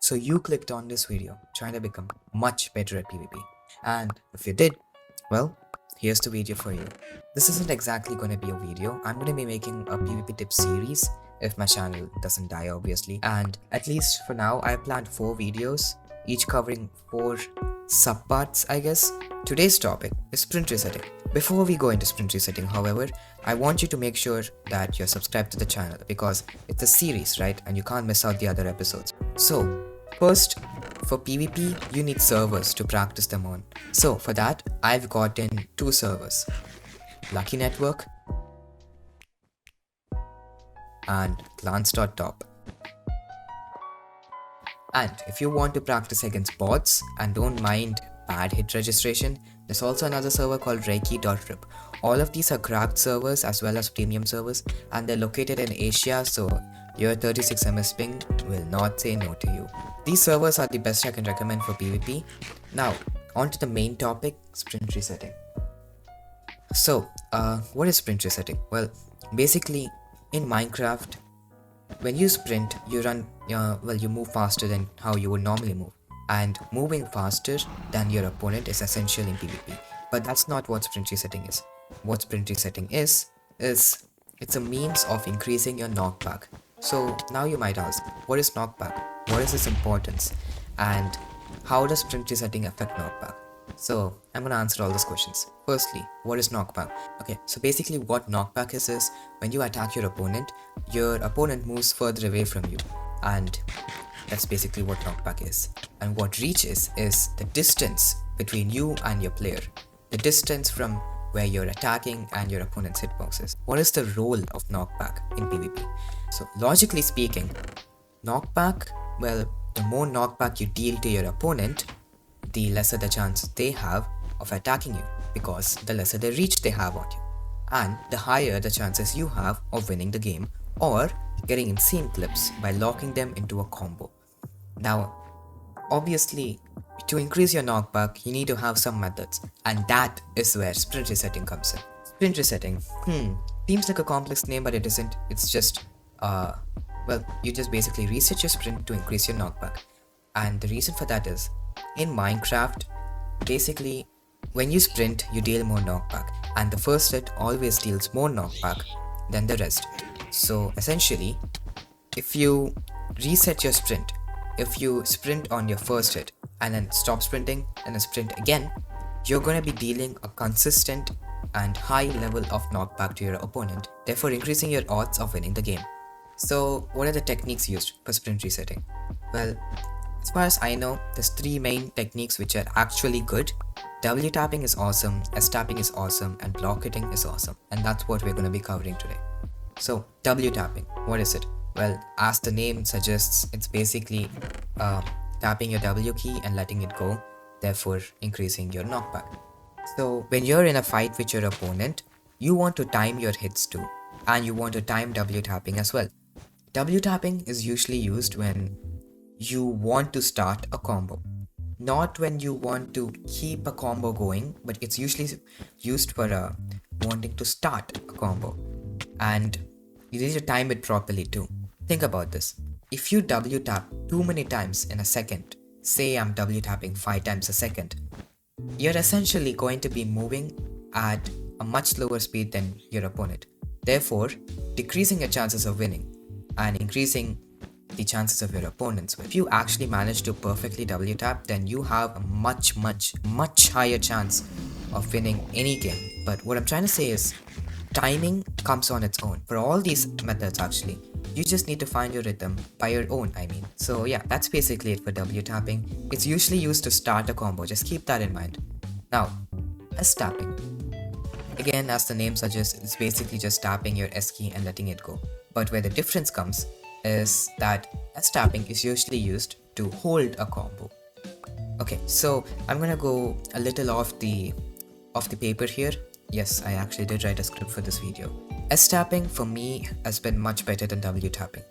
So you clicked on this video trying to become much better at PvP. And if you did, well, here's the video for you. This isn't exactly going to be a video. I'm going to be making a PvP tip series if my channel doesn't die, obviously. And at least for now, I planned 4 videos, each covering 4 subparts, I guess. Today's topic is sprint resetting. Before we go into sprint resetting, however, I want you to make sure that you're subscribed to the channel because it's a series, right? And you can't miss out the other episodes. So, first, for PvP, you need servers to practice them on. So, for that, I've gotten 2 servers. Lucky Network and glance.top. And if you want to practice against bots and don't mind bad hit registration, there's also another server called reiki.rip. All of these are cracked servers as well as premium servers, and they're located in Asia, so your 36 ms ping will not say no to you. These servers are the best I can recommend for PvP. Now, on to the main topic, sprint resetting. So, what is sprint resetting? Well, basically, in Minecraft, when you sprint, you run, you move faster than how you would normally move. And moving faster than your opponent is essential in PvP. But that's not what sprint resetting is. What sprint resetting is it's a means of increasing your knockback. So now you might ask, what is knockback? What is its importance? And how does sprint resetting affect knockback? So I'm gonna answer all those questions. Firstly, what is knockback? Okay, so basically what knockback is when you attack your opponent moves further away from you. And that's basically what knockback is. And what reach is the distance between you and your player. The distance from where you're attacking and your opponent's hitboxes. What is the role of knockback in PvP? So logically speaking, knockback, well, the more knockback you deal to your opponent, the lesser the chances they have of attacking you, because the lesser the reach they have on you. And the higher the chances you have of winning the game or getting insane clips by locking them into a combo. Now, obviously, to increase your knockback, you need to have some methods, and that is where sprint resetting comes in. Sprint resetting, seems like a complex name, but it isn't. It's just, you just basically reset your sprint to increase your knockback. And the reason for that is, in Minecraft, basically, when you sprint, you deal more knockback, and the first hit always deals more knockback than the rest. So essentially, if you reset your sprint, if you sprint on your first hit and then stop sprinting and then sprint again, you're going to be dealing a consistent and high level of knockback to your opponent, therefore increasing your odds of winning the game. So what are the techniques used for sprint resetting? Well, as far as I know, there's 3 main techniques which are actually good. W tapping is awesome, S tapping is awesome, and block hitting is awesome. And that's what we're going to be covering today. So, W tapping, what is it? Well, as the name suggests, it's basically tapping your W key and letting it go, therefore increasing your knockback. So, when you're in a fight with your opponent, you want to time your hits too, and you want to time W tapping as well. W tapping is usually used when you want to start a combo. Not when you want to keep a combo going, but it's usually used for wanting to start a combo. And you need to time it properly too. Think about this. If you W tap too many times in a second, say I'm W tapping 5 times a second, you're essentially going to be moving at a much slower speed than your opponent. Therefore, decreasing your chances of winning and increasing the chances of your opponents. If you actually manage to perfectly W tap, then you have a much higher chance of winning any game. But what I'm trying to say is, timing comes on its own. For all these methods actually, you just need to find your rhythm by your own, So yeah, that's basically it for W tapping. It's usually used to start a combo, just keep that in mind. Now, S tapping. Again, as the name suggests, it's basically just tapping your S key and letting it go. But where the difference comes is that S tapping is usually used to hold a combo. Okay, so I'm gonna go a little off the paper here. Yes, I actually did write a script for this video. S tapping for me has been much better than W tapping,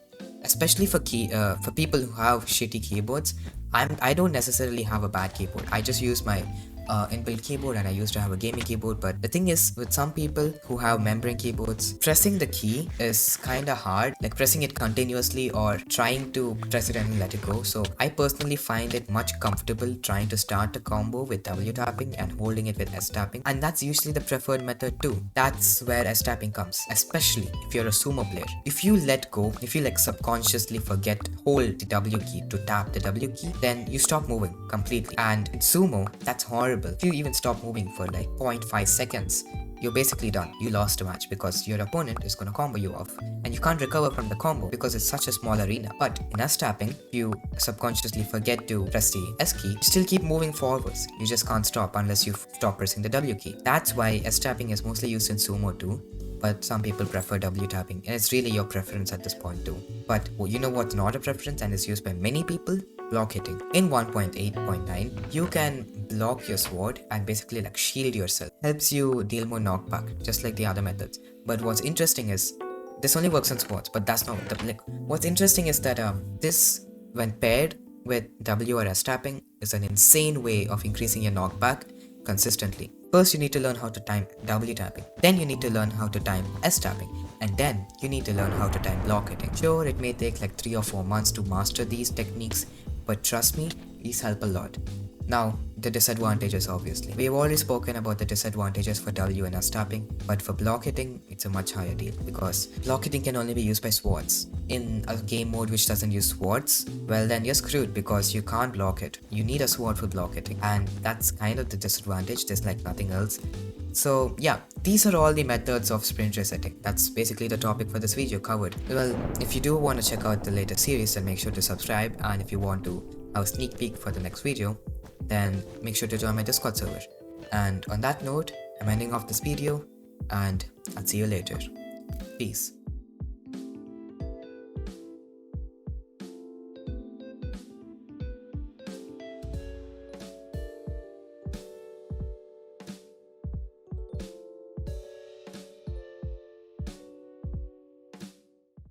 especially for people who have shitty keyboards. I don't necessarily have a bad keyboard. I just use my inbuilt keyboard and I used to have a gaming keyboard, but the thing is with some people who have membrane keyboards, pressing the key is kinda hard, like pressing it continuously or trying to press it and let it go. So I personally find it much comfortable trying to start a combo with W tapping and holding it with S tapping, and that's usually the preferred method too. That's where S tapping comes, especially if you're a sumo player. If you let go, if you like subconsciously forget hold the W key to tap the W key, then you stop moving completely. And in sumo, that's horrible. If you even stop moving for like 0.5 seconds, you're basically done. You lost a match because your opponent is gonna combo you off and you can't recover from the combo because it's such a small arena. But in S tapping, if you subconsciously forget to press the S key, you still keep moving forwards. You just can't stop unless you stop pressing the W key. That's why S tapping is mostly used in sumo too, but some people prefer W tapping, and it's really your preference at this point too. But you know what's not a preference and is used by many people? Block hitting. In 1.8.9, you can block your sword and basically like shield yourself. Helps you deal more knockback, just like the other methods. But what's interesting is, this only works on swords, but that's not the like. What's interesting is that this, when paired with W or S tapping, is an insane way of increasing your knockback consistently. First, you need to learn how to time W tapping. Then you need to learn how to time S tapping. And then you need to learn how to time block hitting. Sure, it may take like 3 or 4 months to master these techniques, but trust me, these help a lot. Now, the disadvantages obviously. We've already spoken about the disadvantages for W and S tapping, but for block hitting, it's a much higher deal because block hitting can only be used by swords. In a game mode which doesn't use swords, well then you're screwed because you can't block it. You need a sword for block hitting, and that's kind of the disadvantage, there's like nothing else. So yeah, these are all the methods of sprint resetting. That's basically the topic for this video covered. Well, if you do want to check out the latest series, then make sure to subscribe, and if you want to have a sneak peek for the next video, then make sure to join my Discord server. And on that note, I'm ending off this video, and I'll see you later. Peace.